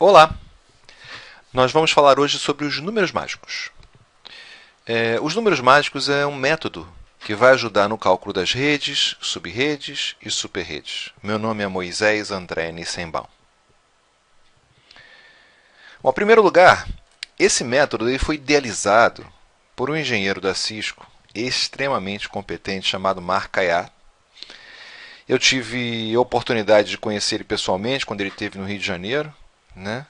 Olá! Nós vamos falar hoje sobre os números mágicos. Os números mágicos é um método que vai ajudar no cálculo das redes, sub-redes e superredes. Meu nome é Moisés André Nissenbaum. Bom, em primeiro lugar, esse método ele foi idealizado por um engenheiro da Cisco extremamente competente chamado Mark Kayat. Eu tive a oportunidade de conhecer ele pessoalmente quando ele esteve no Rio de Janeiro, né?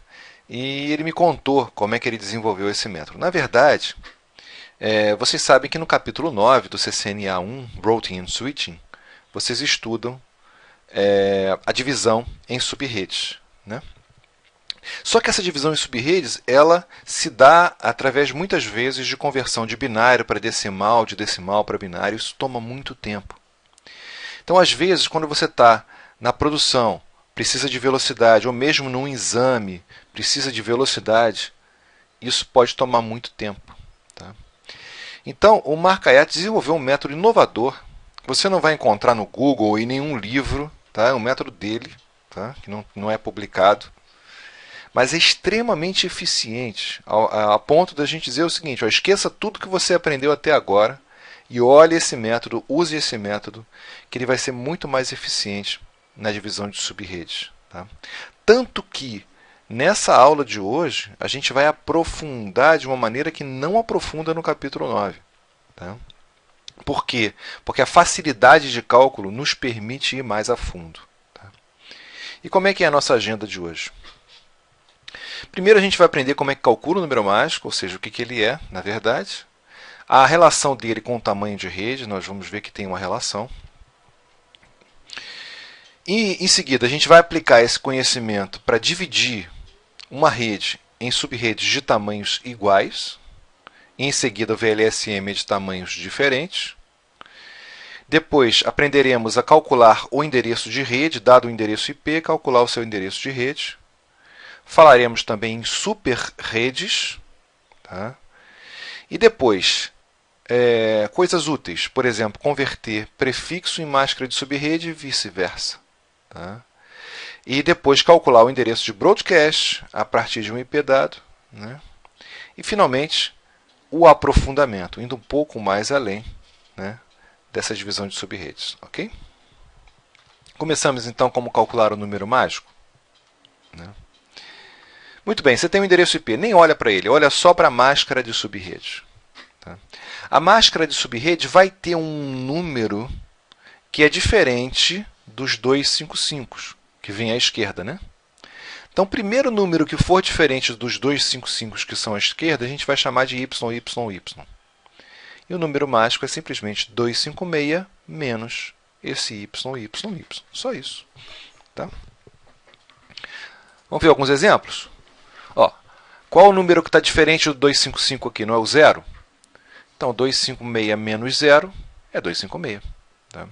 E ele me contou como é que ele desenvolveu esse método. Na verdade, vocês sabem que no capítulo 9 do CCNA1, Routing and Switching, vocês estudam a divisão em subredes, né? Só que essa divisão em subredes, ela se dá através, muitas vezes, de conversão de binário para decimal, de decimal para binário. Isso toma muito tempo. Então, às vezes, quando você está na produção, precisa de velocidade, ou mesmo num exame, precisa de velocidade, isso pode tomar muito tempo. Tá? Então, o Mark Kayat desenvolveu um método inovador, que você não vai encontrar no Google ou em nenhum livro, tá? É um método dele, tá? Que não é publicado, mas é extremamente eficiente, a ponto da gente dizer o seguinte: esqueça tudo que você aprendeu até agora e olhe esse método, use esse método, que ele vai ser muito mais eficiente na divisão de subredes. Tá? Tanto que, nessa aula de hoje, a gente vai aprofundar de uma maneira que não aprofunda no capítulo 9. Tá? Por quê? Porque a facilidade de cálculo nos permite ir mais a fundo. Tá? E como é que é a nossa agenda de hoje? Primeiro a gente vai aprender como é que calcula o número mágico, ou seja, o que ele é, na verdade. A relação dele com o tamanho de rede, nós vamos ver que tem uma relação. E, em seguida, a gente vai aplicar esse conhecimento para dividir uma rede em subredes de tamanhos iguais. E, em seguida, o VLSM de tamanhos diferentes. Depois, aprenderemos a calcular o endereço de rede, dado o endereço IP, calcular o seu endereço de rede. Falaremos também em superredes. Tá? E depois, coisas úteis. Por exemplo, converter prefixo em máscara de subrede e vice-versa. Tá? E depois calcular o endereço de broadcast a partir de um IP dado. Né? E, finalmente, o aprofundamento, indo um pouco mais além, né, dessa divisão de subredes. Okay? Começamos, então, como calcular o número mágico. Né? Muito bem, você tem o endereço IP, nem olha para ele, olha só para a máscara de subrede. Tá? A máscara de subrede vai ter um número que é diferente dos 255, que vem à esquerda. Né? Então, o primeiro número que for diferente dos 255 que são à esquerda, a gente vai chamar de YYY. E o número mágico é simplesmente 256 menos esse YYY. Só isso. Tá? Vamos ver alguns exemplos? Qual o número que está diferente do 255 aqui? Não é o 0? Então, 256 menos 0 é 256. Tá?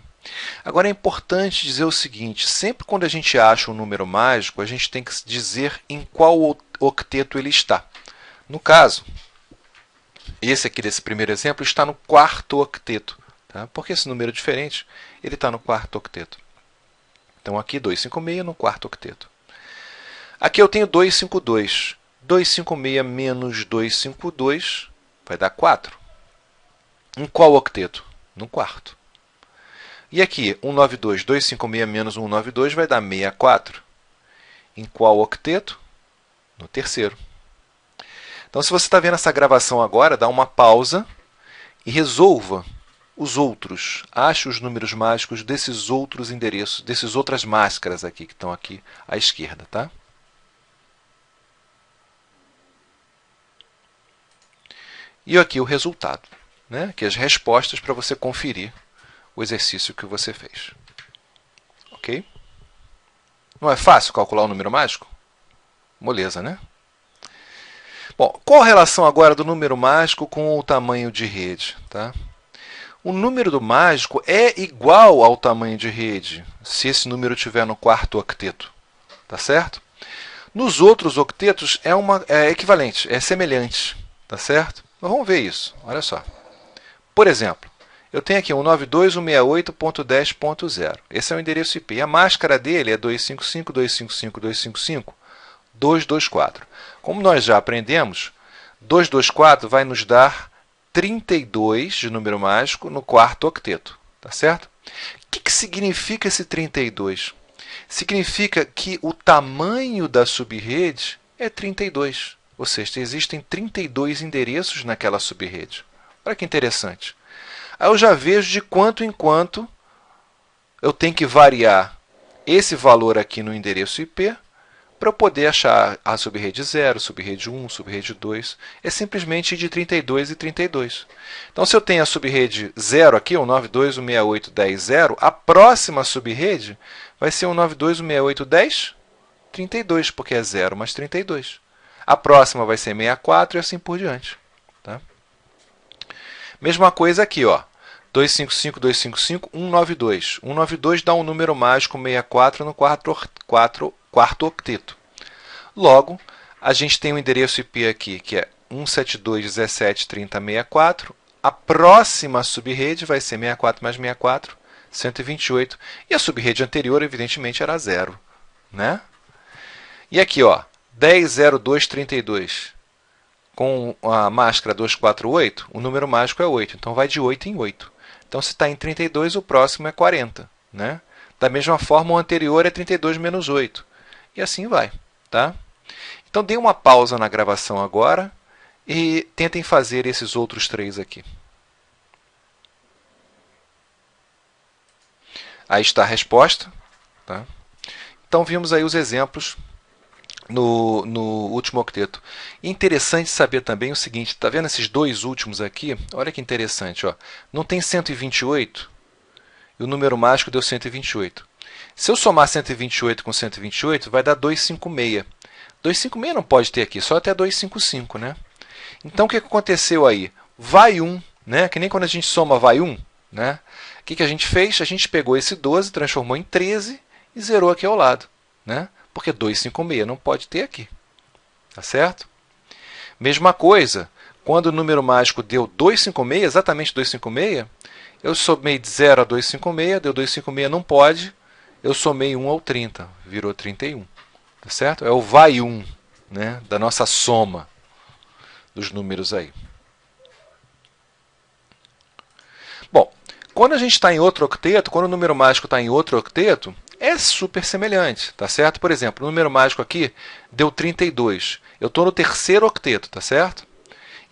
Agora, é importante dizer o seguinte: sempre quando a gente acha um número mágico, a gente tem que dizer em qual octeto ele está. No caso, esse aqui desse primeiro exemplo está no quarto octeto. Tá? Porque esse número é diferente, ele está no quarto octeto. Então, aqui 256 no quarto octeto. Aqui eu tenho 252. 256 menos 252 vai dar 4. Em qual octeto? No quarto. E aqui, 192, 256 menos 192 vai dar 64. Em qual octeto? No terceiro. Então, se você está vendo essa gravação agora, dá uma pausa e resolva os outros. Ache os números mágicos desses outros endereços, dessas outras máscaras aqui que estão aqui à esquerda. Tá? E aqui o resultado, né? Aqui as respostas para você conferir o exercício que você fez. Ok? Não é fácil calcular o número mágico? Moleza, né? Bom, qual a relação agora do número mágico com o tamanho de rede? Tá? O número do mágico é igual ao tamanho de rede, se esse número estiver no quarto octeto. Tá certo? Nos outros octetos é equivalente, é semelhante. Tá certo? Mas vamos ver isso. Olha só. Por exemplo, eu tenho aqui 192.168.10.0. Esse é o endereço IP. A máscara dele é 255, 255, 255, 224. Como nós já aprendemos, 224 vai nos dar 32 de número mágico no quarto octeto. Tá certo? O que significa esse 32? Significa que o tamanho da subrede é 32. Ou seja, existem 32 endereços naquela subrede. Olha que interessante. Aí eu já vejo de quanto em quanto eu tenho que variar esse valor aqui no endereço IP para eu poder achar a subrede 0, subrede 1, subrede 2. É simplesmente de 32 e 32. Então, se eu tenho a subrede 0 aqui, o 92.168.10.0, a próxima subrede vai ser o 92.168.10.32, porque é 0 mais 32. A próxima vai ser 64 e assim por diante. Tá? Mesma coisa aqui, ó. 255, 255, 192. 192 dá um número mágico 64 no quarto octeto. Logo, a gente tem um endereço IP aqui, que é 172.17.30.64. A próxima subrede vai ser 64 mais 64, 128. E a subrede anterior, evidentemente, era 0. Né? E aqui, ó, 10.02.32. Com a máscara 248, o número mágico é 8. Então, vai de 8 em 8. Então, se está em 32, o próximo é 40. Né? Da mesma forma, o anterior é 32 menos 8. E assim vai. Tá? Então, dê uma pausa na gravação agora e tentem fazer esses outros três aqui. Aí está a resposta. Tá? Então, vimos aí os exemplos no último octeto. E interessante saber também o seguinte, está vendo esses dois últimos aqui? Olha que interessante, ó. Não tem 128 e o número mágico deu 128. Se eu somar 128 com 128, vai dar 256. 256 não pode ter aqui, só até 255, né? Então, o que aconteceu aí? Vai 1, né? Que nem quando a gente soma vai 1, né? O que a gente fez? A gente pegou esse 12, transformou em 13 e zerou aqui ao lado, né? Porque 256 não pode ter aqui. Tá certo? Mesma coisa, quando o número mágico deu 256, exatamente 256, eu somei de 0 a 256, deu 256, não pode, eu somei 1 ao 30, virou 31. Tá certo? É o vai 1, né, da nossa soma dos números aí. Bom, quando a gente está em outro octeto, quando o número mágico está em outro octeto, é super semelhante, tá certo? Por exemplo, o número mágico aqui deu 32. Eu estou no terceiro octeto, tá certo?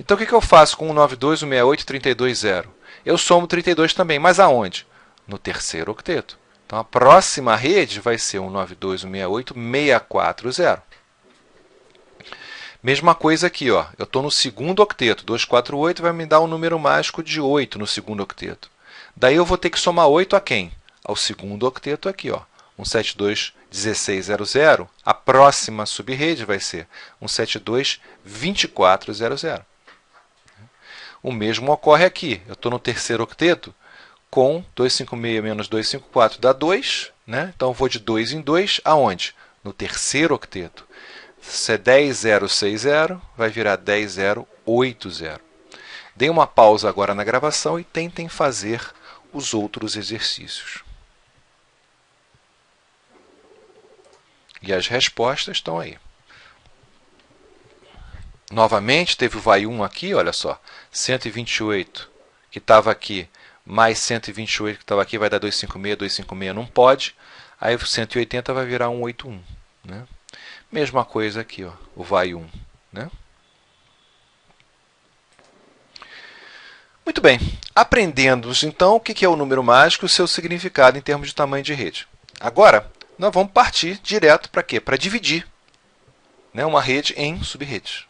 Então, o que eu faço com o 92, o 68 e 32, 0? Eu somo 32 também, mas aonde? No terceiro octeto. Então, a próxima rede vai ser o 92, o 68, 64, 0. Mesma coisa aqui, ó. Eu estou no segundo octeto. 248 vai me dar um número mágico de 8 no segundo octeto. Daí eu vou ter que somar 8 a quem? Ao segundo octeto aqui, ó. 172.16.00, a próxima subrede vai ser 172.24.00. O mesmo ocorre aqui. Eu estou no terceiro octeto com 256 menos 254 dá 2. Né? Então, eu vou de 2 em 2, aonde? No terceiro octeto. Se é 10.060, vai virar 10.080. Deem uma pausa agora na gravação e tentem fazer os outros exercícios. E as respostas estão aí. Novamente, teve o vai 1 aqui, olha só. 128 que estava aqui, mais 128 que estava aqui, vai dar 256, 256 não pode. Aí 180 vai virar 181. Né? Mesma coisa aqui, ó, o vai 1. Né? Muito bem. Aprendemos, então, o que é o número mágico e o seu significado em termos de tamanho de rede. Agora, nós vamos partir direto para quê? Para dividir, né, uma rede em subredes.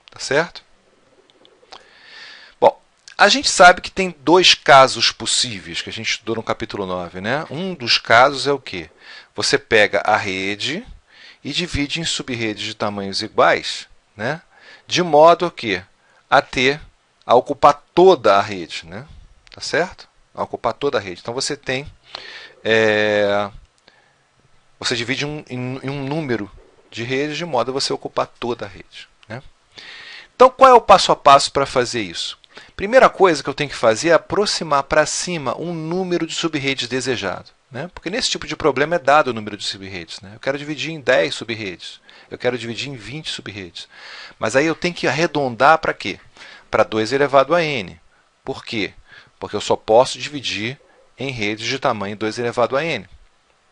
Tá certo? Bom, a gente sabe que tem dois casos possíveis que a gente estudou no capítulo 9. Né? Um dos casos é o quê? Você pega a rede e divide em subredes de tamanhos iguais, né, de modo que a ocupar toda a rede. Né? Tá certo? A ocupar toda a rede. Então, você tem... Você divide em um número de redes de modo a você ocupar toda a rede. Né? Então, qual é o passo a passo para fazer isso? Primeira coisa que eu tenho que fazer é aproximar para cima um número de subredes desejado. Né? Porque nesse tipo de problema é dado o número de subredes. Né? Eu quero dividir em 10 subredes. eu quero dividir em 20 subredes. Mas aí eu tenho que arredondar para quê? Para 2 elevado a n. Por quê? Porque eu só posso dividir em redes de tamanho 2 elevado a n.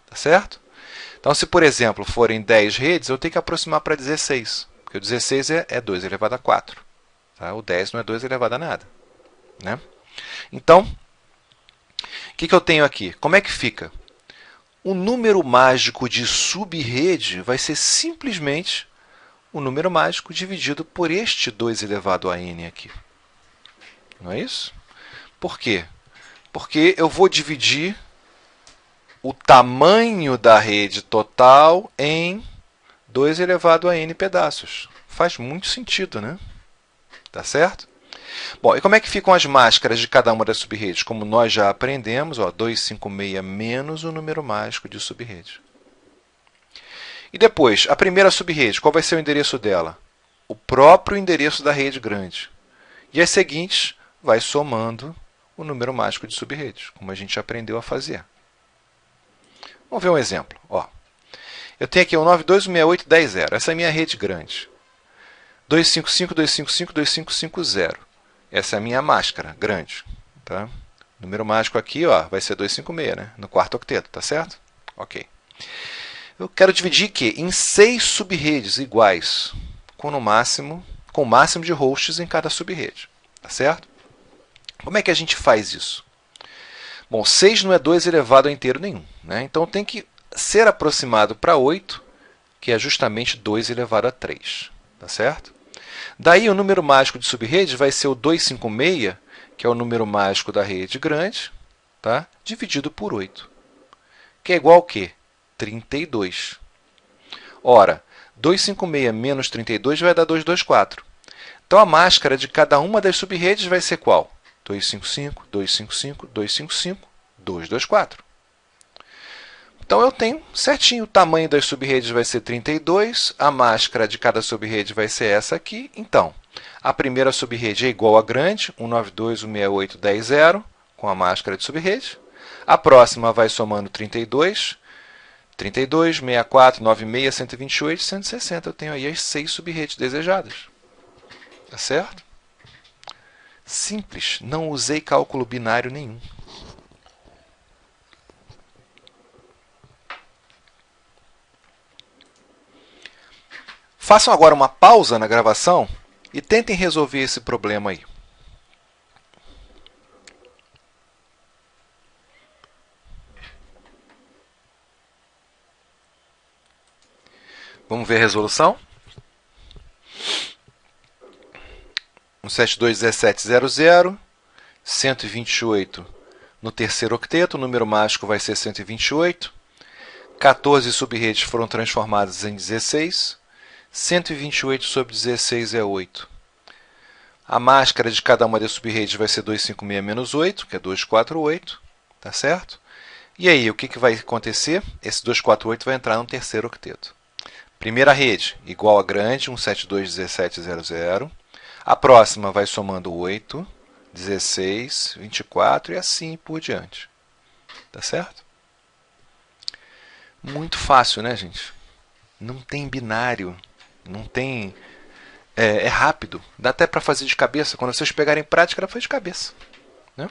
Tá certo? Então, se, por exemplo, forem 10 redes, eu tenho que aproximar para 16. Porque o 16 é 2 elevado a 4. Tá? O 10 não é 2 elevado a nada. Né? Então, o que eu tenho aqui? Como é que fica? O número mágico de subrede vai ser simplesmente o número mágico dividido por este 2 elevado a n aqui. Não é isso? Por quê? Porque eu vou dividir o tamanho da rede total em 2 elevado a n pedaços. Faz muito sentido, né? Tá certo? Bom, e como é que ficam as máscaras de cada uma das subredes? Como nós já aprendemos, ó, 256 menos o número mágico de subrede. E depois, a primeira subrede, qual vai ser o endereço dela? O próprio endereço da rede grande. E as seguintes vai somando o número mágico de subredes, como a gente aprendeu a fazer. Vamos ver um exemplo. Ó, eu tenho aqui o 92.168.10.0. Essa é a minha rede grande. 255, 255, 2550. Essa é a minha máscara grande. Tá? O número mágico aqui, ó, vai ser 256, né? No quarto octeto, tá certo? Ok. Eu quero dividir quê? Em 6 subredes iguais, com o máximo de hosts em cada subrede. Tá certo? Como é que a gente faz isso? Bom, 6 não é 2 elevado a inteiro nenhum. Né? Então tem que ser aproximado para 8, que é justamente 2 elevado a 3. Tá certo? Daí o número mágico de subrede vai ser o 256, que é o número mágico da rede grande, tá? Dividido por 8, que é igual a quê? 32. Ora, 256 menos 32 vai dar 224. Então a máscara de cada uma das subredes vai ser qual? 255, 255, 255, 224. Então eu tenho certinho, o tamanho das subrredes vai ser 32, a máscara de cada subrede vai ser essa aqui. Então, a primeira subrede é igual a grande, 192.168.10.0, com a máscara de subrede. A próxima vai somando 32, 32, 64, 96, 128, 160. Eu tenho aí as 6 subredes desejadas. Tá certo? Simples, não usei cálculo binário nenhum. Façam agora uma pausa na gravação e tentem resolver esse problema aí. Vamos ver a resolução? 172.17.00, 128 no terceiro octeto, o número mágico vai ser 128. 14 subredes foram transformadas em 16. 128 sobre 16 é 8. A máscara de cada uma das subredes vai ser 256 menos 8, que é 248. Tá certo? E aí, o que vai acontecer? Esse 248 vai entrar no terceiro octeto. Primeira rede, igual a grande, 172.17.00. A próxima vai somando 8, 16, 24 e assim por diante. Tá certo? Muito fácil, né, gente? Não tem binário. Não tem... É rápido. Dá até para fazer de cabeça. Quando vocês pegarem prática, ela faz de cabeça. Né?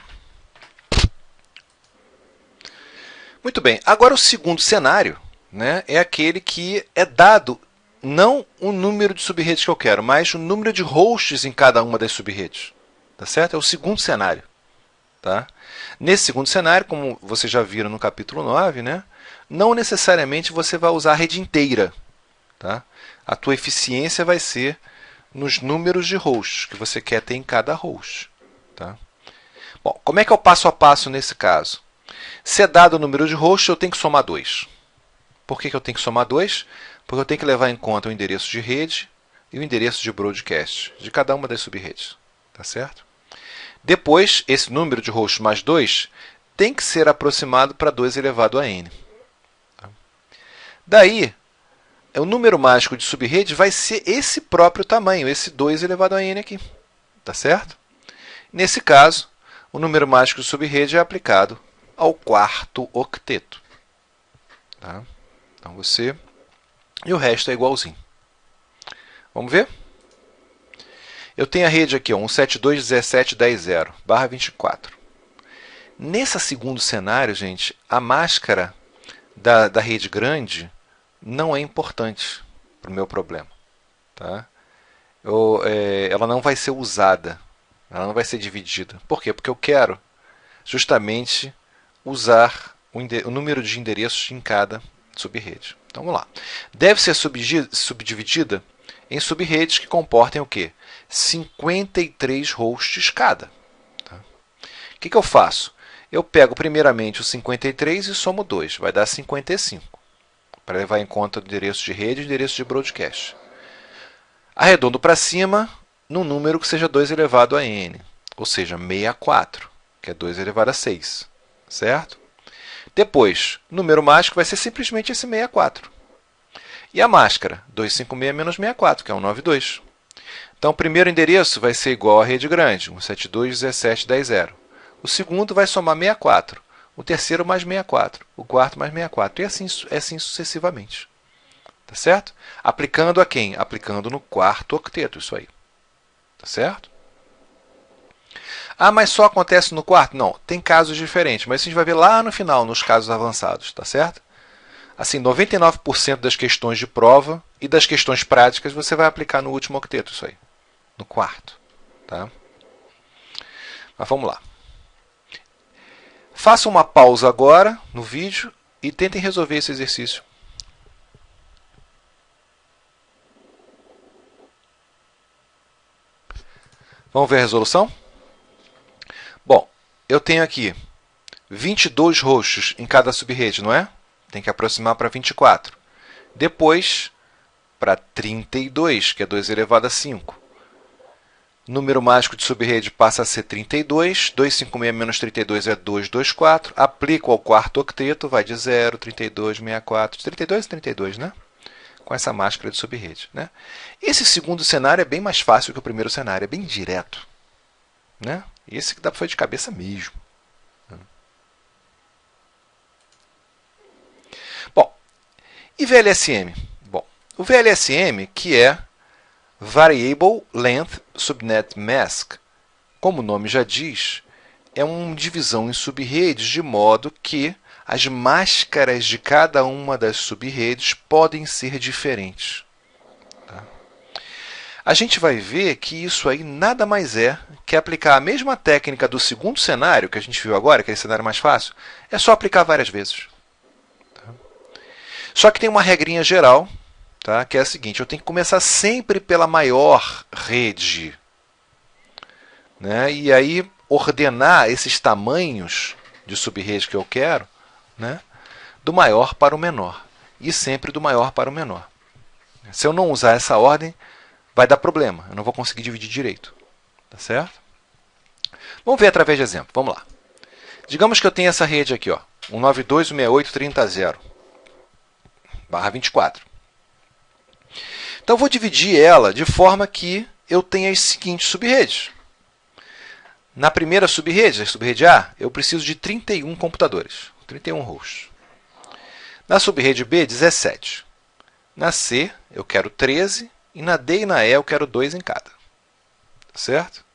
Muito bem. Agora o segundo cenário, né, é aquele que é dado não o número de subredes que eu quero, mas o número de hosts em cada uma das subredes. Tá certo? É o segundo cenário. Tá? Nesse segundo cenário, como vocês já viram no capítulo 9, né, não necessariamente você vai usar a rede inteira. Tá? A tua eficiência vai ser nos números de hosts que você quer ter em cada host. Tá? Bom, como é que é o passo a passo nesse caso? Se é dado o número de hosts, eu tenho que somar 2. Por que eu tenho que somar 2? Porque eu tenho que levar em conta o endereço de rede e o endereço de broadcast de cada uma das subredes. Tá certo? Depois, esse número de hosts mais 2 tem que ser aproximado para 2 elevado a n. Tá? Daí, o número mágico de subrede vai ser esse próprio tamanho, esse 2 elevado a n aqui. Tá certo? Nesse caso, o número mágico de subrede é aplicado ao quarto octeto. Tá? Então você... E o resto é igualzinho. Vamos ver? Eu tenho a rede aqui, 172.17.10.0/24. Nesse segundo cenário, gente, a máscara da rede grande não é importante para o meu problema. Tá? Ela não vai ser usada, ela não vai ser dividida. Por quê? Porque eu quero justamente usar o número de endereços em cada subrede. Então vamos lá. Deve ser subdividida em subredes que comportem o quê? 53 hosts cada. Tá? O que eu faço? Eu pego primeiramente o 53 e somo 2, vai dar 55, para levar em conta o endereço de rede e o endereço de broadcast. Arredondo para cima num número que seja 2 elevado a n, ou seja, 64, que é 2 elevado a 6, certo? Depois, o número mágico vai ser simplesmente esse 64. E a máscara? 256 menos 64, que é 192. Então, o primeiro endereço vai ser igual à rede grande, 172.17.10.0. O segundo vai somar 64. O terceiro mais 64. O quarto mais 64. E assim sucessivamente. Tá certo? Aplicando a quem? Aplicando no quarto octeto, isso aí. Tá certo? Ah, mas só acontece no quarto? Não, tem casos diferentes, mas isso a gente vai ver lá no final, nos casos avançados, tá certo? Assim, 99% das questões de prova e das questões práticas você vai aplicar no último octeto, isso aí. No quarto, tá? Mas vamos lá. Façam uma pausa agora no vídeo e tentem resolver esse exercício. Vamos ver a resolução? Bom, eu tenho aqui 22 hosts em cada subrede, não é? Tem que aproximar para 24. Depois, para 32, que é 2 elevado a 5. Número mágico de subrede passa a ser 32. 256 menos 32 é 224. Aplico ao quarto octeto, vai de 0, 32, 64. 32 e 32, né? Com essa máscara de subrede. Né? Esse segundo cenário é bem mais fácil que o primeiro cenário, é bem direto. Né? E esse que dá para fazer de cabeça mesmo. Bom, e VLSM? Bom, o VLSM, que é Variable Length Subnet Mask, como o nome já diz, é uma divisão em subredes de modo que as máscaras de cada uma das subredes podem ser diferentes. Tá? A gente vai ver que isso aí nada mais é que aplicar a mesma técnica do segundo cenário que a gente viu agora, que é esse cenário mais fácil, é só aplicar várias vezes. Tá? Só que tem uma regrinha geral, tá? Que é a seguinte: eu tenho que começar sempre pela maior rede, né? E aí ordenar esses tamanhos de subrede que eu quero, né? Do maior para o menor. E sempre do maior para o menor. Se eu não usar essa ordem, vai dar problema. Eu não vou conseguir dividir direito. Tá certo? Vamos ver através de exemplo. Vamos lá. Digamos que eu tenho essa rede aqui, ó, 192.168.30.0/24. Então, eu vou dividir ela de forma que eu tenha as seguintes subredes. Na primeira subrede, a subrede A, eu preciso de 31 computadores, 31 hosts. Na subrede B, 17. Na C, eu quero 13. E na D e na E, eu quero 2 em cada. Certo?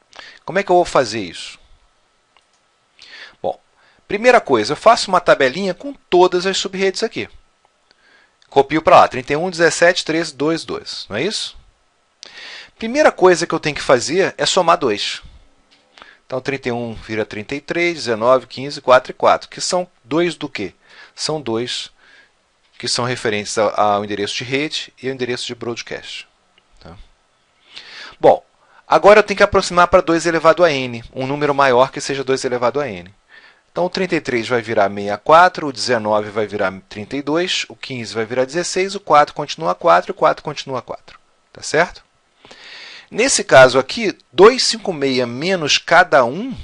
Como é que eu vou fazer isso? Bom, primeira coisa, eu faço uma tabelinha com todas as subredes aqui. Copio para lá, 31, 17, 13, 2, 2. Não é isso? Primeira coisa que eu tenho que fazer é somar 2. Então, 31 vira 33, 19, 15, 4 e 4. Que são 2 do quê? São 2 que são referentes ao endereço de rede e ao endereço de broadcast. Tá? Bom, agora eu tenho que aproximar para 2 elevado a n, um número maior que seja 2 elevado a n. Então, o 33 vai virar 64, o 19 vai virar 32, o 15 vai virar 16, o 4 continua 4 e o 4 continua 4. Tá certo? Nesse caso aqui, 256 menos cada um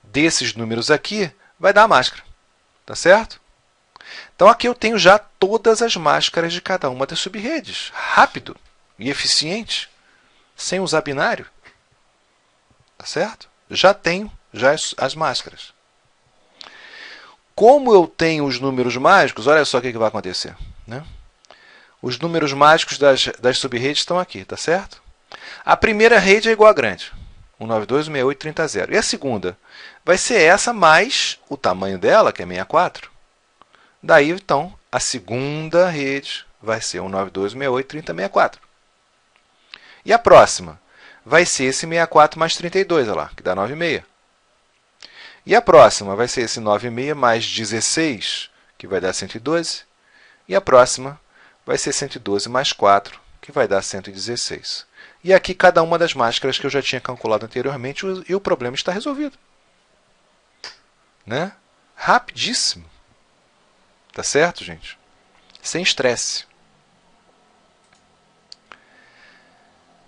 desses números aqui vai dar a máscara. Tá certo? Então, aqui eu tenho já todas as máscaras de cada uma das subredes. Rápido e eficiente, sem usar binário. Tá certo? Já tenho as máscaras. Como eu tenho os números mágicos, olha só o que vai acontecer. Né? Os números mágicos das sub-redes estão aqui, tá certo? A primeira rede é igual a grande, 192.168.30.0. E a segunda vai ser essa mais o tamanho dela, que é 64. Daí, então, a segunda rede vai ser 192.168.30.64. E a próxima vai ser esse 64 mais 32, olha lá, que dá 9,6. E a próxima vai ser esse 9,6 mais 16, que vai dar 112. E a próxima vai ser 112 mais 4, que vai dar 116. E aqui cada uma das máscaras que eu já tinha calculado anteriormente e o problema está resolvido. Né? Rapidíssimo. Tá certo, gente? Sem estresse.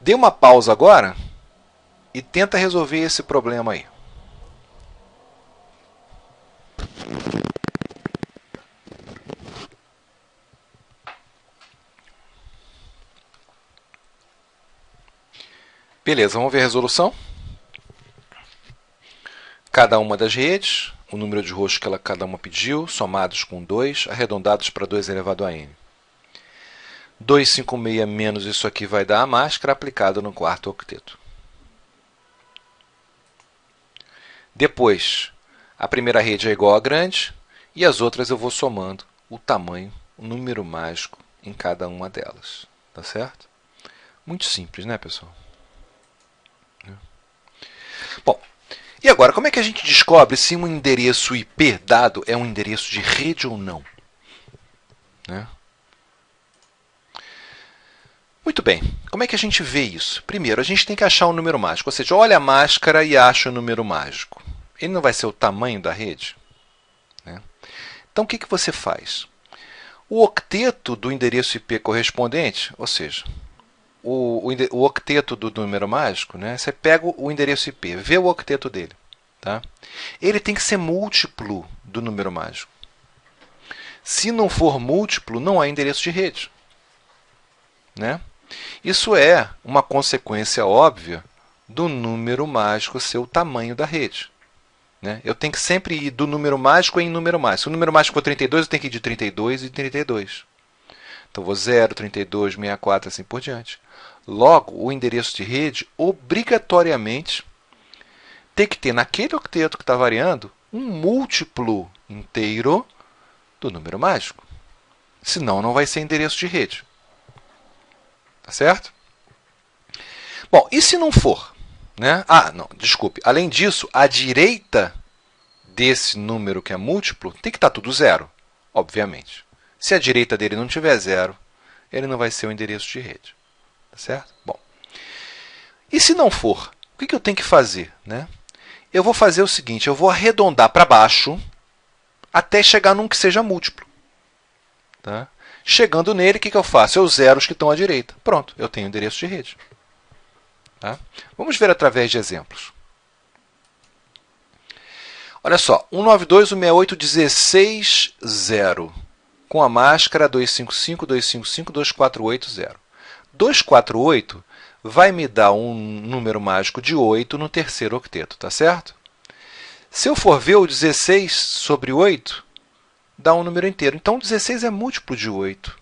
Dê uma pausa agora e tenta resolver esse problema aí. Beleza, vamos ver a resolução. Cada uma das redes, o número de roxos que cada uma pediu, somados com 2, arredondados para 2 elevado a n. 256 menos isso aqui vai dar a máscara aplicada no quarto octeto. Depois, a primeira rede é igual a grande e as outras eu vou somando o tamanho, o número mágico em cada uma delas. Tá certo? Muito simples, né, pessoal? Bom, e agora, como é que a gente descobre se um endereço IP dado é um endereço de rede ou não? Né? Muito bem, como é que a gente vê isso? Primeiro, a gente tem que achar um número mágico, ou seja, olha a máscara e acha o número mágico. Ele não vai ser o tamanho da rede? Né? Então, o que você faz? O octeto do endereço IP correspondente, ou seja, o octeto do número mágico, né? Você pega o endereço IP, vê o octeto dele. Tá? Ele tem que ser múltiplo do número mágico. Se não for múltiplo, não há endereço de rede. Né? Isso é uma consequência óbvia do número mágico ser o tamanho da rede. Né? Eu tenho que sempre ir do número mágico em número mágico. Se o número mágico for 32, eu tenho que ir de 32 e 32. Então, vou 0, 32, 64, assim por diante. Logo, o endereço de rede, obrigatoriamente, tem que ter naquele octeto que está variando um múltiplo inteiro do número mágico. Senão, não vai ser endereço de rede. Tá certo? Bom, e se não for? Né? Não, desculpe. Além disso, a direita desse número que é múltiplo tem que estar tudo zero, obviamente. Se a direita dele não tiver zero, ele não vai ser o endereço de rede. Tá certo? Bom. E se não for, o que eu tenho que fazer? Né? Eu vou fazer o seguinte, eu vou arredondar para baixo até chegar num que seja múltiplo. Tá? Chegando nele, o que eu faço? Eu zero os que estão à direita. Pronto, eu tenho endereço de rede. Tá? Vamos ver através de exemplos. Olha só, 192.168.16.0 com a máscara 255.255.248.0. 248 vai me dar um número mágico de 8 no terceiro octeto, tá certo? Se eu for ver o 16 sobre 8, dá um número inteiro. Então, 16 é múltiplo de 8.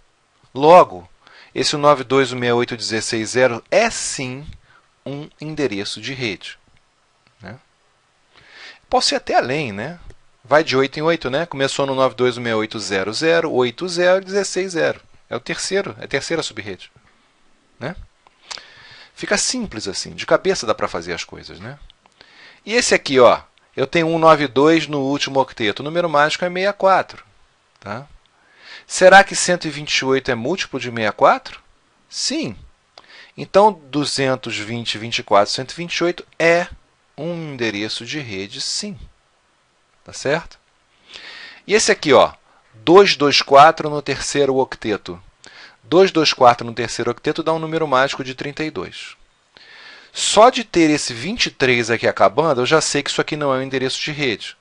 Logo, esse 192.168.16.0 é sim um endereço de rede. Né? Posso ir até além, né? Vai de 8 em 8, né? Começou no 92.168.00, 80, 16.0. É a terceira subrede. Né? Fica simples assim, de cabeça dá para fazer as coisas. Né? E esse aqui, ó, eu tenho 192 no último octeto, o número mágico é 64. Tá? Será que 128 é múltiplo de 64? Sim. Então, 220, 24, 128 é um endereço de rede, sim. Tá certo? E esse aqui, ó, 224 no terceiro octeto. 224 no terceiro octeto dá um número mágico de 32. Só de ter esse 23 aqui acabando, eu já sei que isso aqui não é um endereço de rede.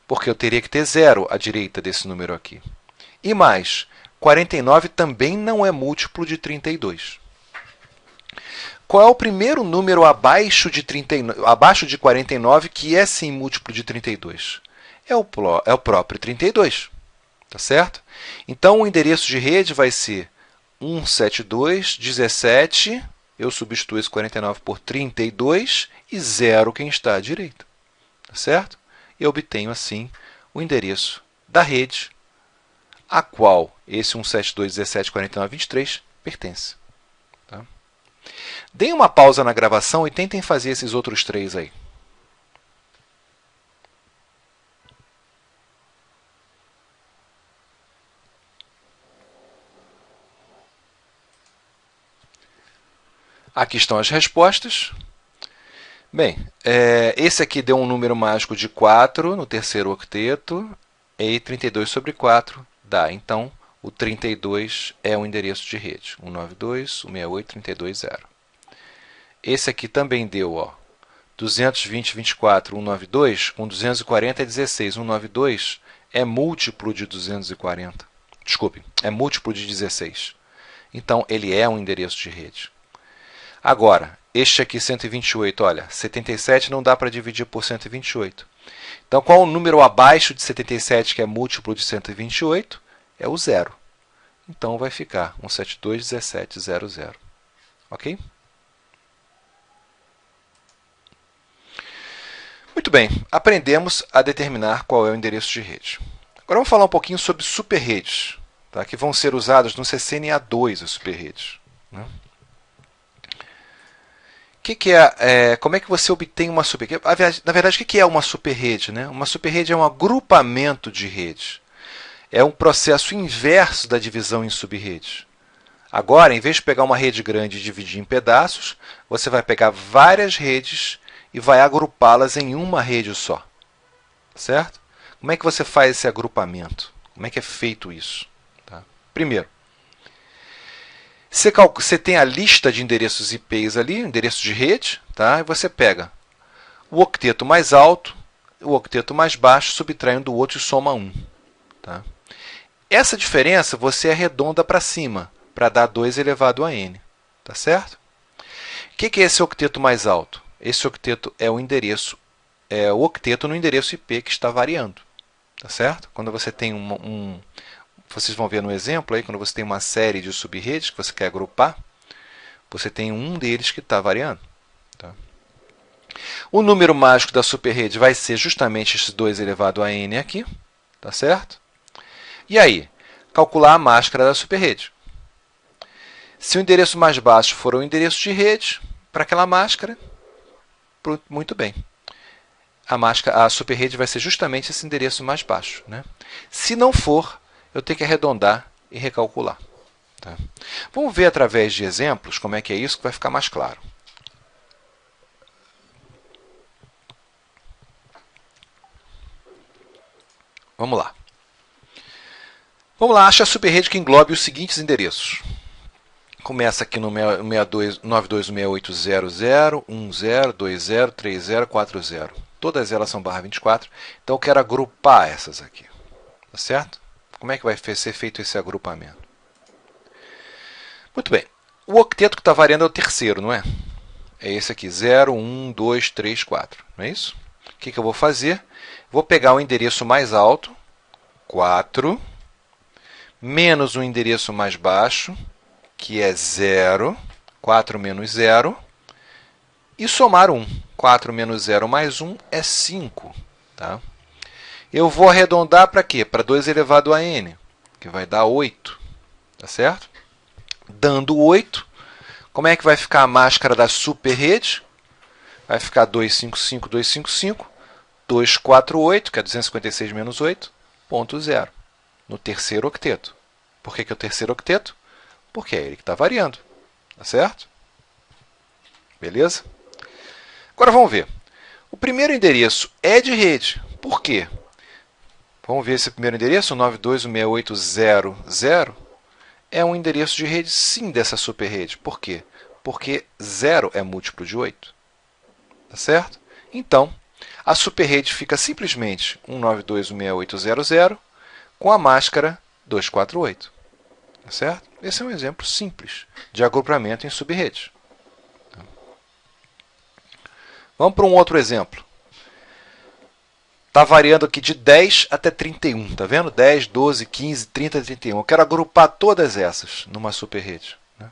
Porque eu teria que ter 0 à direita desse número aqui. E mais, 49 também não é múltiplo de 32. Qual é o primeiro número abaixo de 49 que é sim múltiplo de 32? É o próprio 32. Tá certo? Então, o endereço de rede vai ser 172, 17, eu substituo esse 49 por 32 e 0 quem está à direita. Tá certo? Eu obtenho, assim, o endereço da rede a qual esse 172, 17, 49, 23 pertence. Tá? Deem uma pausa na gravação e tentem fazer esses outros três aí. Aqui estão as respostas. Bem, esse aqui deu um número mágico de 4 no terceiro octeto, e 32 sobre 4 dá. Então, o 32 é o endereço de rede. 192, 168, 32, 0. Esse aqui também deu, ó, 220, 24, 192, com 240 é 16. 192 é múltiplo de 240. Desculpe, é múltiplo de 16. Então, ele é um endereço de rede. Agora, este aqui, 128, olha, 77 não dá para dividir por 128. Então, qual o número abaixo de 77, que é múltiplo de 128? É o 0. Então, vai ficar 172, 17, 0, 0. Ok? Muito bem, aprendemos a determinar qual é o endereço de rede. Agora, vamos falar um pouquinho sobre superredes, tá? Que vão ser usadas no CCNA2, as superredes. Né? Como é que você obtém uma superrede? Na verdade, o que é uma superrede? Né? Uma superrede é um agrupamento de redes. É um processo inverso da divisão em subredes. Agora, em vez de pegar uma rede grande e dividir em pedaços, você vai pegar várias redes e vai agrupá-las em uma rede só. Certo? Como é que você faz esse agrupamento? Como é que é feito isso? Tá? Primeiro, você tem a lista de endereços IPs ali, endereços de rede, tá? E você pega o octeto mais alto, o octeto mais baixo, subtrai um do outro e soma 1. Tá? Essa diferença você arredonda para cima, para dar 2 elevado a n. Tá certo? O que é esse octeto mais alto? Esse octeto é o endereço, o octeto no endereço IP que está variando. Tá certo? Quando você tem vocês vão ver no exemplo, aí, quando você tem uma série de subredes que você quer agrupar, você tem um deles que está variando. Tá? O número mágico da superrede vai ser justamente esse 2 elevado a n aqui. Tá certo? E aí, calcular a máscara da superrede. Se o endereço mais baixo for o endereço de rede, para aquela máscara, muito bem. A superrede vai ser justamente esse endereço mais baixo. Né? Se não for, eu tenho que arredondar e recalcular. Tá? Vamos ver através de exemplos como é que é isso, que vai ficar mais claro. Vamos lá. Vamos lá, acha a superrede que englobe os seguintes endereços. Começa aqui no 92.168.00.10.20.30.40. Todas elas são barra 24. Então, eu quero agrupar essas aqui. Tá certo? Como é que vai ser feito esse agrupamento? Muito bem. O octeto que está variando é o terceiro, não é? É esse aqui, 0, 1, 2, 3, 4. Não é isso? O que eu vou fazer? Vou pegar o endereço mais alto, 4, menos o endereço mais baixo, que é 0, 4 menos 0, e somar 1. 4 menos 0 mais 1 é 5. Tá? Eu vou arredondar para quê? Para 2 elevado a n, que vai dar 8. Tá certo? Dando 8, como é que vai ficar a máscara da superrede? Vai ficar 255, 255, 248, que é 256 menos 8, ponto 0, no terceiro octeto. Por que é o terceiro octeto? Porque é ele que está variando. Tá certo? Beleza? Agora vamos ver. O primeiro endereço é de rede. Por quê? Vamos ver esse primeiro endereço, 92.168.0.0. É um endereço de rede, sim, dessa superrede. Por quê? Porque 0 é múltiplo de 8. Tá certo? Então, a superrede fica simplesmente 192.168.0.0 com a máscara 248. Tá certo? Esse é um exemplo simples de agrupamento em subrede. Vamos para um outro exemplo. está variando aqui de 10 até 31. Tá vendo? 10, 12, 15, 30, 31. Eu quero agrupar todas essas numa superrede. Né?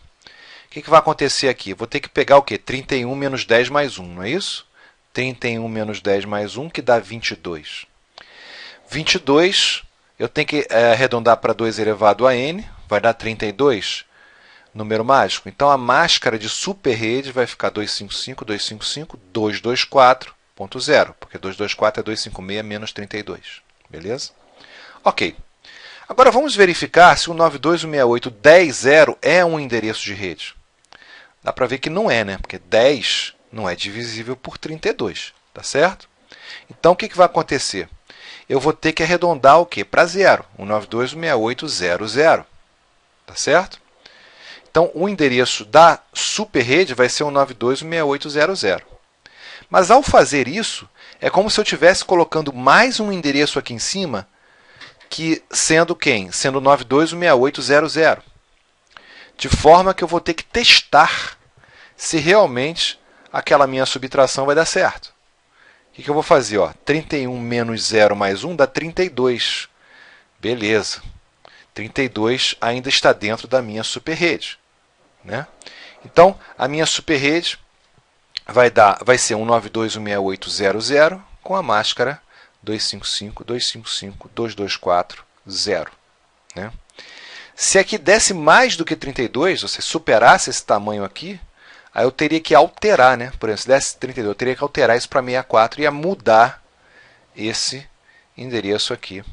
O que vai acontecer aqui? Eu vou ter que pegar o quê? 31 menos 10 mais 1, não é isso? 31 menos 10 mais 1, que dá 22. 22, eu tenho que arredondar para 2 elevado a n, vai dar 32, número mágico. Então, a máscara de superrede vai ficar 255, 255, 224.0, porque 224 é 256 menos 32. Beleza? Ok. Agora, vamos verificar se o 92.168.10.0 é um endereço de rede. Dá para ver que não é, né? Porque 10 não é divisível por 32, tá certo? Então, o que vai acontecer? Eu vou ter que arredondar o quê? Para 0, o 92.168.00, tá certo? Então, o endereço da superrede vai ser o 92.168.00. Mas, ao fazer isso, é como se eu estivesse colocando mais um endereço aqui em cima, que sendo quem? Sendo 92.168.00. De forma que eu vou ter que testar se realmente aquela minha subtração vai dar certo. O que eu vou fazer? 31 menos 0 mais 1 dá 32. Beleza. 32 ainda está dentro da minha superrede. Né? Então, a minha superrede vai ser 192.168.00 com a máscara 255.255.224.0. Né? Se aqui desse mais do que 32, ou seja, superasse esse tamanho aqui, aí eu teria que alterar, né? Por exemplo, se desse 32, eu teria que alterar isso para 64 e ia mudar esse endereço aqui,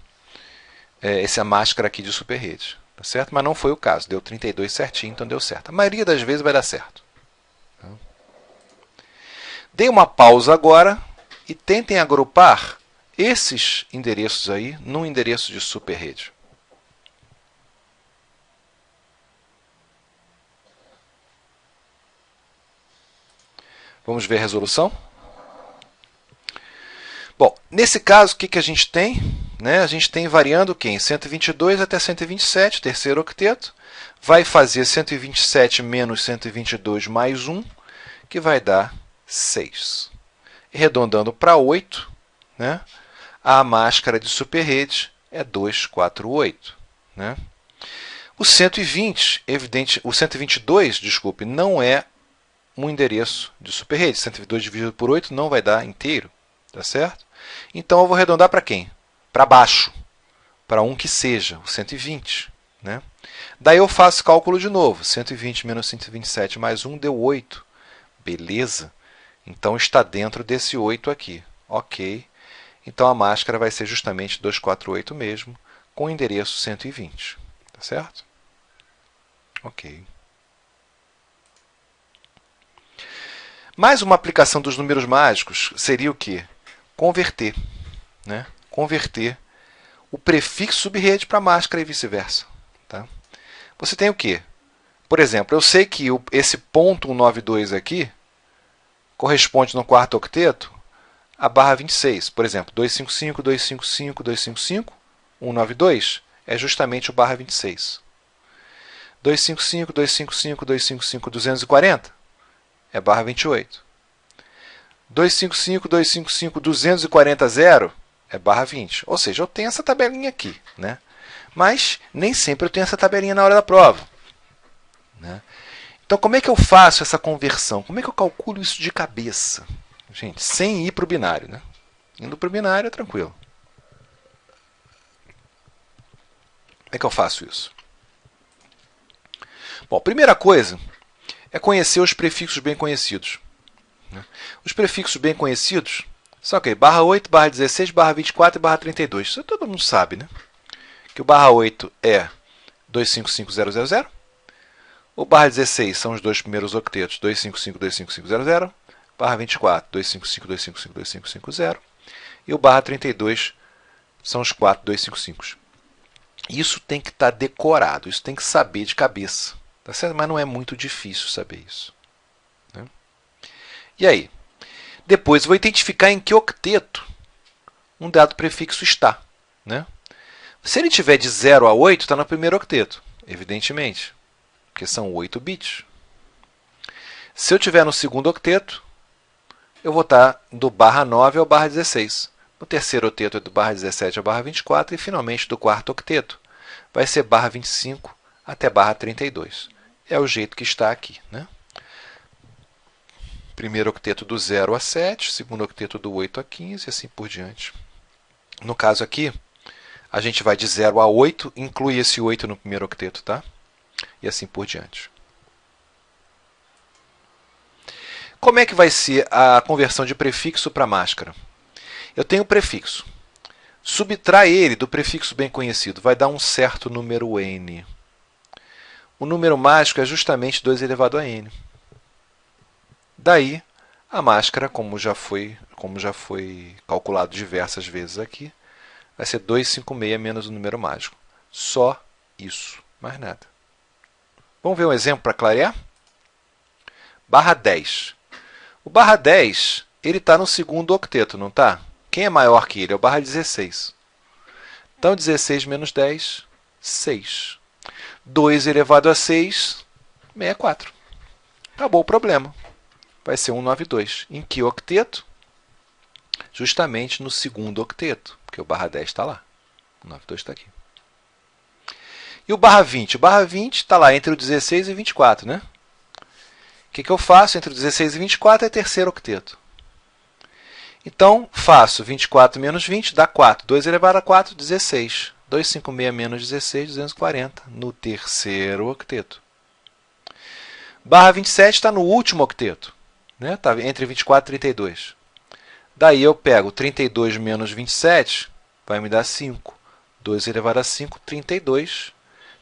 essa máscara aqui de superrede. Tá certo? Mas não foi o caso, deu 32 certinho, então deu certo. A maioria das vezes vai dar certo. Dei uma pausa agora e tentem agrupar esses endereços aí num endereço de superrede. Vamos ver a resolução? Bom, nesse caso, o que a gente tem? A gente tem variando quem? 122 até 127, terceiro octeto. Vai fazer 127 menos 122 mais 1, que vai dar 6. Arredondando para 8, a máscara de superrede é 248. O 122, desculpe, não é um endereço de superrede. 122 dividido por 8 não vai dar inteiro. Tá certo? Então, eu vou arredondar para quem? Para baixo. Para um que seja, o 120. Daí eu faço cálculo de novo. 120 menos 127 mais 1 deu 8. Beleza? Então, está dentro desse 8 aqui. Ok. Então, a máscara vai ser justamente 248 mesmo, com o endereço 120. Tá certo? Ok. Mais uma aplicação dos números mágicos seria o quê? Converter. Converter o prefixo subrede para máscara e vice-versa. Tá? Você tem o quê? Por exemplo, eu sei que esse ponto 192 aqui corresponde no quarto octeto a barra 26. Por exemplo, 255, 255, 255, 192 é justamente o barra 26. 255, 255, 255, 240 é barra 28. 255, 255, 240.0 é barra 20. Ou seja, eu tenho essa tabelinha aqui. Mas nem sempre eu tenho essa tabelinha na hora da prova. Então, como é que eu faço essa conversão? Como é que eu calculo isso de cabeça? Gente, sem ir para o binário. Indo para o binário é tranquilo. Como é que eu faço isso? Bom, a primeira coisa é conhecer os prefixos bem conhecidos. Os prefixos bem conhecidos são o quê? Barra 8, barra 16, barra 24 e barra 32. Isso todo mundo sabe, Que o barra 8 é 255000. O barra 16 são os dois primeiros octetos, 255, 25500. Barra 24, 255, 255, 2550. E o barra 32 são os 4 255. Isso tem que estar decorado, isso tem que saber de cabeça. Tá certo? Mas não é muito difícil saber isso. E aí? Depois eu vou identificar em que octeto um dado prefixo está. Se ele tiver de 0 a 8, está no primeiro octeto, evidentemente, porque são 8 bits. Se eu tiver no segundo octeto, eu vou estar do barra 9 ao barra 16, No terceiro octeto é do barra 17 ao barra 24 e, finalmente, do quarto octeto vai ser barra 25 até barra 32. É o jeito que está aqui, né? Primeiro octeto do 0 a 7, segundo octeto do 8 a 15 e assim por diante. No caso aqui, a gente vai de 0 a 8, inclui esse 8 no primeiro octeto, tá? E assim por diante. Como é que vai ser a conversão de prefixo para máscara? Eu tenho o prefixo. Subtrai ele do prefixo bem conhecido, vai dar um certo número n. O número mágico é justamente 2 elevado a n. Daí, a máscara, como já foi calculado diversas vezes aqui, vai ser 256 menos o número mágico. Só isso, mais nada. Vamos ver um exemplo para clarear? Barra 10. O barra 10 está no segundo octeto, não está? Quem é maior que ele? É o barra 16. Então, 16 menos 10, 6. 2 elevado a 6, 64. Acabou o problema. Vai ser 192. Em que octeto? Justamente no segundo octeto, porque o barra 10 está lá. O 92 está aqui. E o barra 20? O barra 20 está lá entre o 16 e 24, né? O que eu faço entre o 16 e 24 é terceiro octeto. Então, faço 24 menos 20, dá 4. 2 elevado a 4, 16. 256 menos 16, 240, no terceiro octeto. Barra 27 está no último octeto. Está, né? Entre 24 e 32. Daí eu pego 32 menos 27, vai me dar 5. 2 elevado a 5, 32.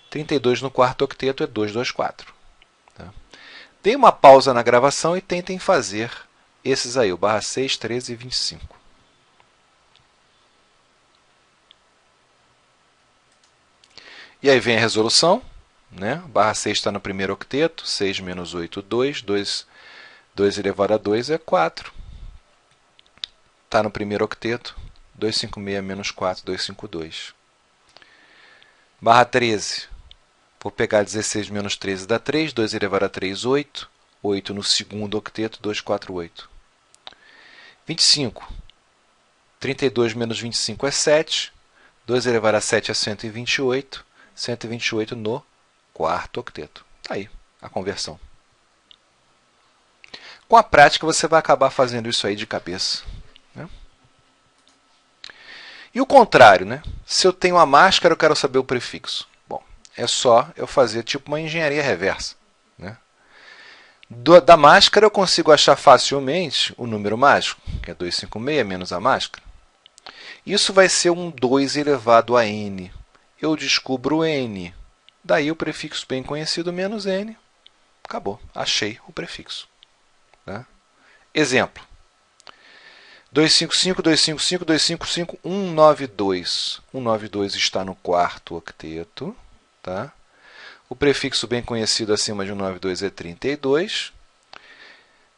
32 no quarto octeto é 224. Tá? Deem uma pausa na gravação e tentem fazer esses aí, o barra 6, 13 e 25. E aí vem a resolução. Né? Barra 6 está no primeiro octeto. 6 menos 8, 2. 2 elevado a 2 é 4. Está no primeiro octeto. 256 menos 4, 252. Barra 13. Vou pegar 16 menos 13 dá 3. 2 elevado a 3, 8. 8 no segundo octeto, 248. 25. 32 menos 25 é 7. 2 elevado a 7 é 128. 128 no quarto octeto. Está aí a conversão. Com a prática, você vai acabar fazendo isso aí de cabeça. Né? E o contrário, né? Se eu tenho a máscara, eu quero saber o prefixo. Bom, é só eu fazer tipo uma engenharia reversa. Né? Da máscara, eu consigo achar facilmente o número mágico, que é 256 menos a máscara. Isso vai ser um 2 elevado a n. Eu descubro n. Daí o prefixo bem conhecido menos n. Acabou. Achei o prefixo. Tá? Exemplo. 255, 255, 255, 192. 192 está no quarto octeto. Tá? O prefixo bem conhecido acima de 192 é 32.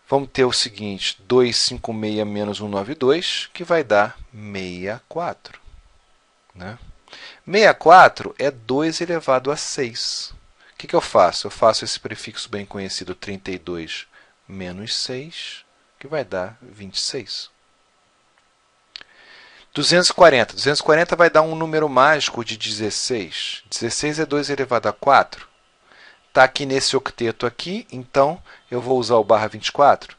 Vamos ter o seguinte, 256 menos 192, que vai dar 64. Né? 64 é 2 elevado a 6. O que eu faço? Eu faço esse prefixo bem conhecido 32 menos 6, que vai dar 26. 240. 240 vai dar um número mágico de 16. 16 é 2 elevado a 4. Está aqui nesse octeto aqui, então eu vou usar o barra 24.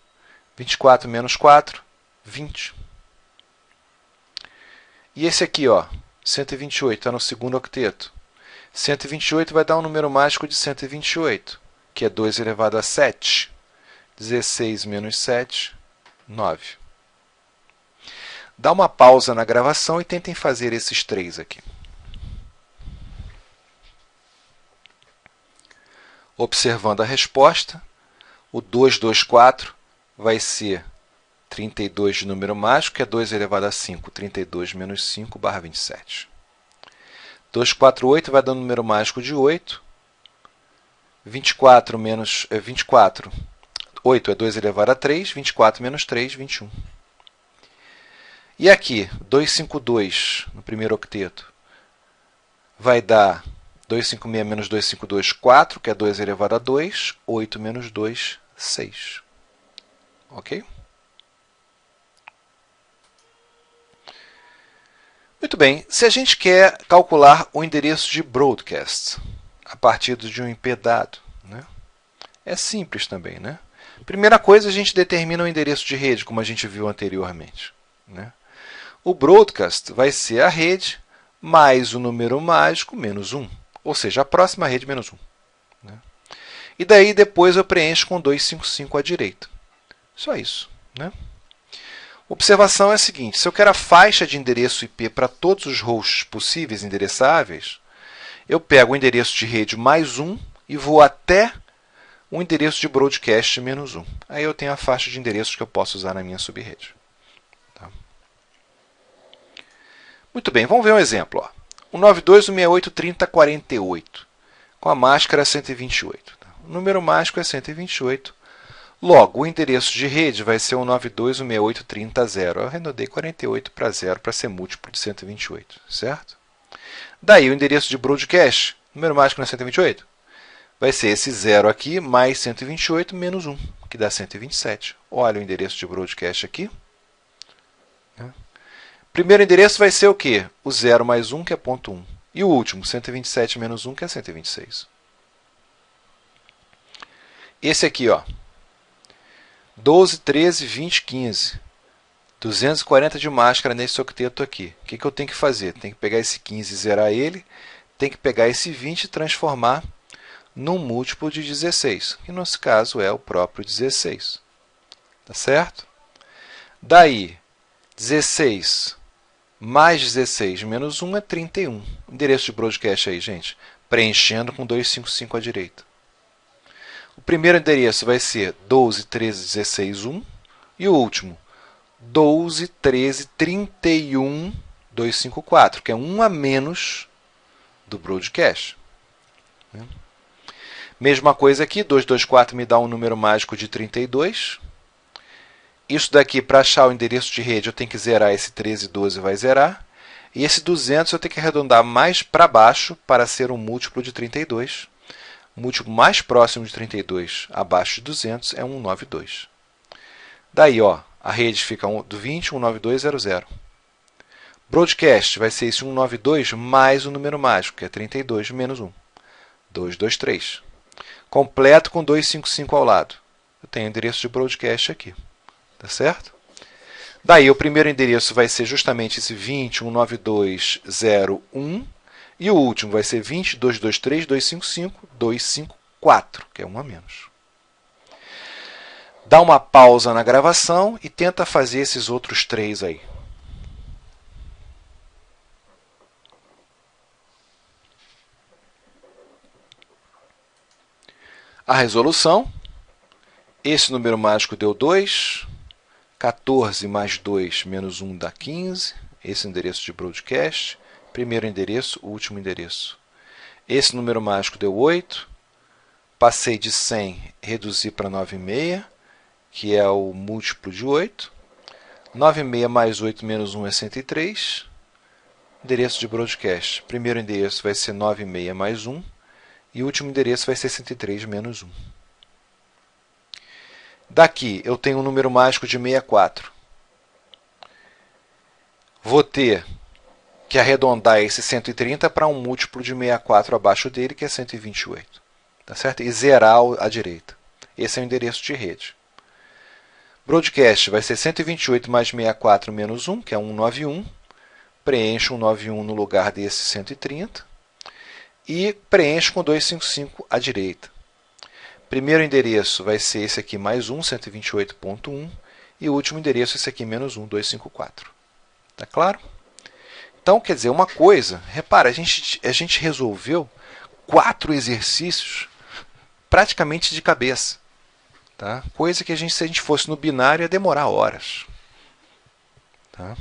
24 menos 4, 20. E esse aqui, ó, 128, está no segundo octeto. 128 vai dar um número mágico de 128, que é 2 elevado a 7. 16 menos 7, 9. Dá uma pausa na gravação e tentem fazer esses três aqui. Observando a resposta, o 224 vai ser 32 de número mágico, que é 2 elevado a 5. 32 menos 5, barra 27. 248 vai dar um número mágico de 8. 24 menos 24. 8 é 2 elevado a 3. 24 menos 3, 21. E aqui, 252 no primeiro octeto vai dar 256 menos 252, 4, que é 2 elevado a 2. 8 menos 2, 6. Ok? Muito bem, se a gente quer calcular o endereço de broadcast a partir de um IP dado, né? É simples também, né? Primeira coisa, a gente determina o endereço de rede, como a gente viu anteriormente, né? O broadcast vai ser a rede mais o número mágico menos 1, ou seja, a próxima rede menos 1. Né? E daí depois eu preencho com 255 à direita. Só isso. Né? Observação é a seguinte: se eu quero a faixa de endereço IP para todos os hosts possíveis endereçáveis, eu pego o endereço de rede mais 1 e vou até o endereço de broadcast menos 1. Aí eu tenho a faixa de endereços que eu posso usar na minha subrede. Tá? Muito bem, vamos ver um exemplo. Ó. O 92.168.30.48, com a máscara 128. Tá? O número mágico é 128. Logo, o endereço de rede vai ser o 92.168.30.0. Eu arredondei 48 para 0 para ser múltiplo de 128, certo? Daí, o endereço de broadcast, número mágico não é 128? Vai ser esse 0 aqui, mais 128, menos 1, que dá 127. Olha o endereço de broadcast aqui. Primeiro endereço vai ser o quê? O 0 mais 1, que é ponto 1. E o último, 127 menos 1, que é 126. Esse aqui, ó. 12, 13, 20, 15. 240 de máscara nesse octeto aqui. O que eu tenho que fazer? Tem que pegar esse 15 e zerar ele. Tem que pegar esse 20 e transformar num múltiplo de 16, que no nosso caso é o próprio 16. Tá certo? Daí, 16 mais 16 menos 1 é 31. Endereço de broadcast aí, gente. Preenchendo com 255 à direita. O primeiro endereço vai ser 12, 13, 16, 1. E o último, 12, 13, 31, 254, que é 1 a menos do broadcast. Mesma coisa aqui, 224 me dá um número mágico de 32. Isso daqui, para achar o endereço de rede, eu tenho que zerar esse 13 e 12, vai zerar. E esse 200 eu tenho que arredondar mais para baixo para ser um múltiplo de 32. O múltiplo mais próximo de 32 abaixo de 200 é 192. Daí, ó, a rede fica do 20, 19200. Broadcast vai ser esse 192 mais o número mágico, que é 32 menos 1. 223. Completo com 255 ao lado. Eu tenho o endereço de broadcast aqui. Tá certo? Daí, o primeiro endereço vai ser justamente esse 20.192.0.1. E o último vai ser 20.223.255.254, que é 1 a menos. Dá uma pausa na gravação e tenta fazer esses outros 3 aí. A resolução. Esse número mágico deu 2. 14 mais 2 menos 1 dá 15. Esse endereço de broadcast. Primeiro endereço, último endereço. Esse número mágico deu 8. Passei de 100, reduzi para 9,5, que é o múltiplo de 8. 9,5 mais 8 menos 1 é 103. Endereço de broadcast. Primeiro endereço vai ser 9,5 mais 1. E o último endereço vai ser 103 menos 1. Daqui eu tenho um número mágico de 64. Vou ter que arredondar esse 130 para um múltiplo de 64 abaixo dele, que é 128. Tá certo? E zerar à direita. Esse é o endereço de rede. Broadcast vai ser 128 mais 64 menos 1, que é 191. Preencho 191 no lugar desse 130. E preencho com 255 à direita. Primeiro endereço vai ser esse aqui mais 1, 128.1. E o último endereço esse aqui menos 1, 254. Tá claro? Então, quer dizer, uma coisa, repara, a gente resolveu 4 exercícios praticamente de cabeça. Tá? Coisa que se a gente fosse no binário ia demorar horas. Tá?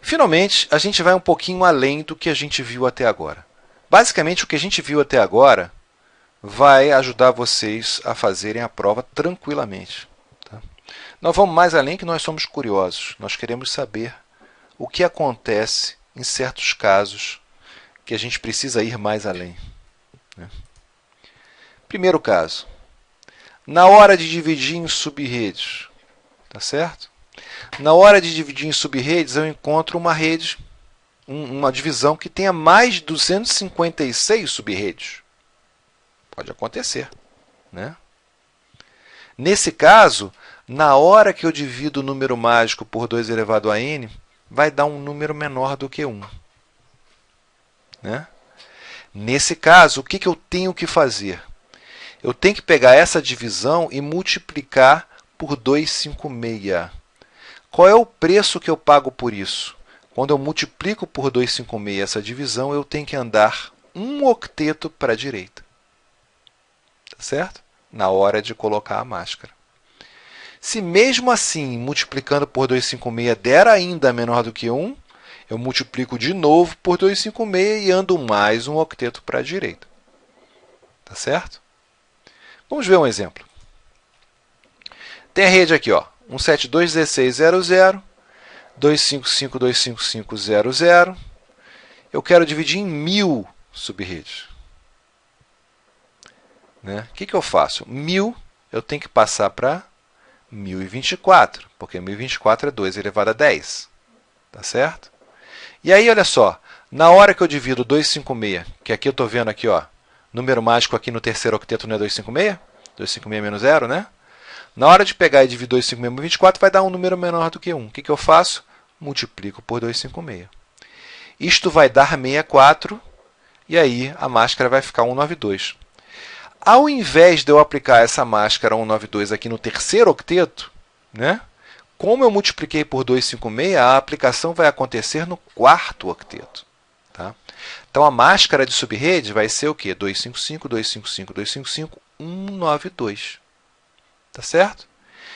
Finalmente, a gente vai um pouquinho além do que a gente viu até agora. Basicamente, o que a gente viu até agora vai ajudar vocês a fazerem a prova tranquilamente. Nós vamos mais além, que nós somos curiosos. Nós queremos saber o que acontece em certos casos que a gente precisa ir mais além. Primeiro caso. Na hora de dividir em sub-redes, tá certo? Na hora de dividir em sub-redes, eu encontro uma rede, uma divisão que tenha mais de 256 sub-redes. Pode acontecer, né? Nesse caso, na hora que eu divido o número mágico por 2 elevado a n, vai dar um número menor do que 1. Né? Nesse caso, o que eu tenho que fazer? Eu tenho que pegar essa divisão e multiplicar por 256. Qual é o preço que eu pago por isso? Quando eu multiplico por 256 essa divisão, eu tenho que andar um octeto para a direita. Tá certo? Na hora de colocar a máscara. Se mesmo assim, multiplicando por 256 der ainda menor do que 1, eu multiplico de novo por 256 e ando mais um octeto para a direita. Tá certo? Vamos ver um exemplo. Tem a rede aqui, ó, 172.16.00, 255.255.00. Eu quero dividir em 1000 sub-redes. Né? O que eu faço? 1000 eu tenho que passar para 1024, porque 1024 é 2 elevado a 10. Tá certo? E aí, olha só, na hora que eu divido 256, que aqui eu estou vendo aqui, ó, número mágico aqui no terceiro octeto não é 256? 256 menos 0, né? Na hora de pegar e dividir 256 por 24, vai dar um número menor do que 1. O que eu faço? Multiplico por 256. Isto vai dar 64, e aí a máscara vai ficar 192. Ao invés de eu aplicar essa máscara 192 aqui no terceiro octeto, né? Como eu multipliquei por 256, a aplicação vai acontecer no quarto octeto. Tá? Então, a máscara de subrede vai ser o quê? 255, 255, 255, 192. Tá certo?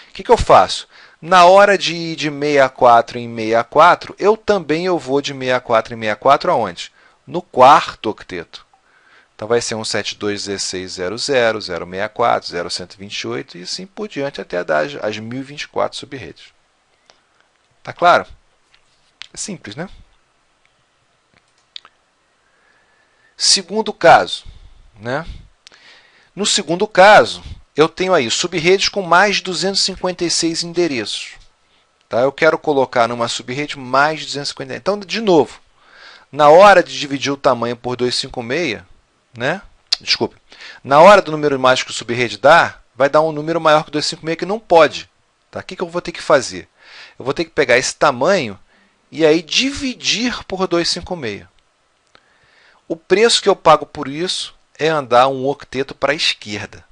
O que eu faço? Na hora de ir de 64 em 64, eu também vou de 64 em 64 aonde? No quarto octeto. Então, vai ser 172.16.00, 064, 0128 e assim por diante até dar as 1024 sub-redes. Tá claro? É simples, né? Segundo caso. Né? No segundo caso, eu tenho aí sub-redes com mais de 256 endereços. Tá? Eu quero colocar numa sub-rede mais de 256. Então, de novo, na hora de dividir o tamanho por 256, né? Desculpe, na hora do número mágico que o sub-rede dá, vai dar um número maior que 256 que não pode. Tá? O que eu vou ter que fazer? Eu vou ter que pegar esse tamanho e aí dividir por 256. O preço que eu pago por isso é andar um octeto para a esquerda.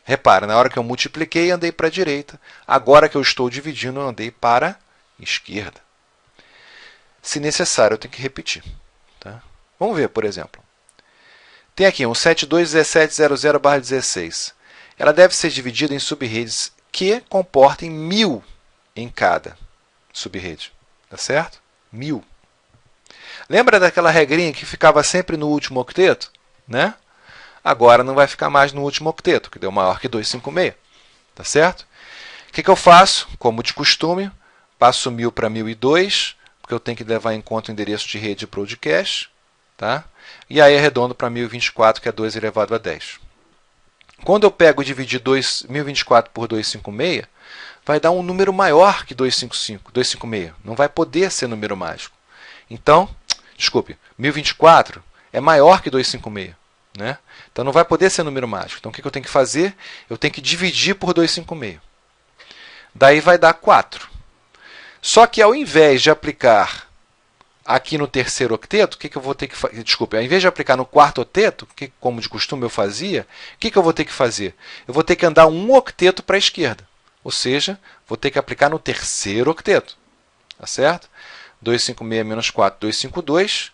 Repara, na hora que eu multipliquei, andei para a direita. Agora que eu estou dividindo, eu andei para a esquerda. Se necessário, eu tenho que repetir. Tá? Vamos ver, por exemplo. Tem aqui um 72.17.00/16. Ela deve ser dividida em sub-redes que comportem 1000 em cada sub-rede. Tá certo? 1000. Lembra daquela regrinha que ficava sempre no último octeto? Né? Agora não vai ficar mais no último octeto, que deu maior que 256. Tá certo? O que eu faço? Como de costume, passo 1000 para 1002, porque eu tenho que levar em conta o endereço de rede broadcast. Tá? E aí arredondo para 1024, que é 2 elevado a 10. Quando eu pego e dividir 1024 por 256, vai dar um número maior que 256. Não vai poder ser número mágico. Então, desculpe, 1024 é maior que 256. Né? Então, não vai poder ser número mágico. Então, o que eu tenho que fazer? Eu tenho que dividir por 256. Daí vai dar 4. Só que, ao invés de aplicar aqui no terceiro octeto, o que eu vou ter que fazer? Desculpe, ao invés de aplicar no quarto octeto, que como de costume eu fazia, o que eu vou ter que fazer? Eu vou ter que andar um octeto para a esquerda. Ou seja, vou ter que aplicar no terceiro octeto. Tá certo? 256 menos 4, 252.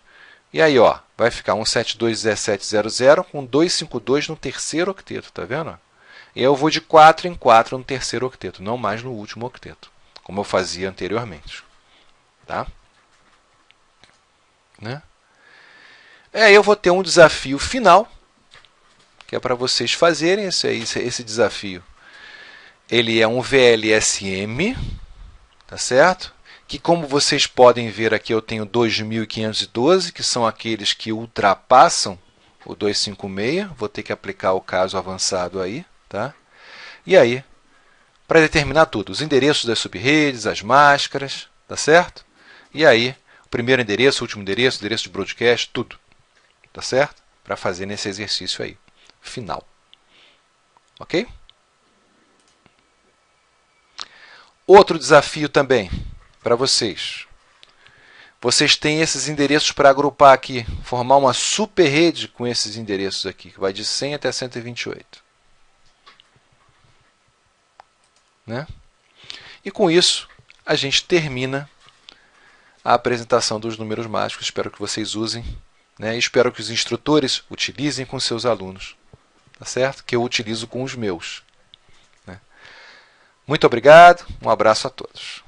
E aí, ó, vai ficar 172.17.00 com 252 no terceiro octeto. Tá vendo? E eu vou de 4 em 4 no terceiro octeto, não mais no último octeto, como eu fazia anteriormente. Tá? Né? Aí eu vou ter um desafio final, que é para vocês fazerem esse desafio. Ele é um VLSM, tá certo? Que, como vocês podem ver aqui, eu tenho 2512, que são aqueles que ultrapassam o 256. Vou ter que aplicar o caso avançado aí. Tá? E aí, para determinar tudo, os endereços das subredes, as máscaras, tá certo? E aí, o primeiro endereço, o último endereço de broadcast, tudo, tá certo? Para fazer nesse exercício aí, final. Ok? Outro desafio também para vocês. Vocês têm esses endereços para agrupar aqui, formar uma super rede com esses endereços aqui, que vai de 100 até 128. Né? E com isso, a gente termina a apresentação dos números mágicos. Espero que vocês usem, né? Espero que os instrutores utilizem com seus alunos, tá certo? Que eu utilizo com os meus. Né? Muito obrigado, um abraço a todos.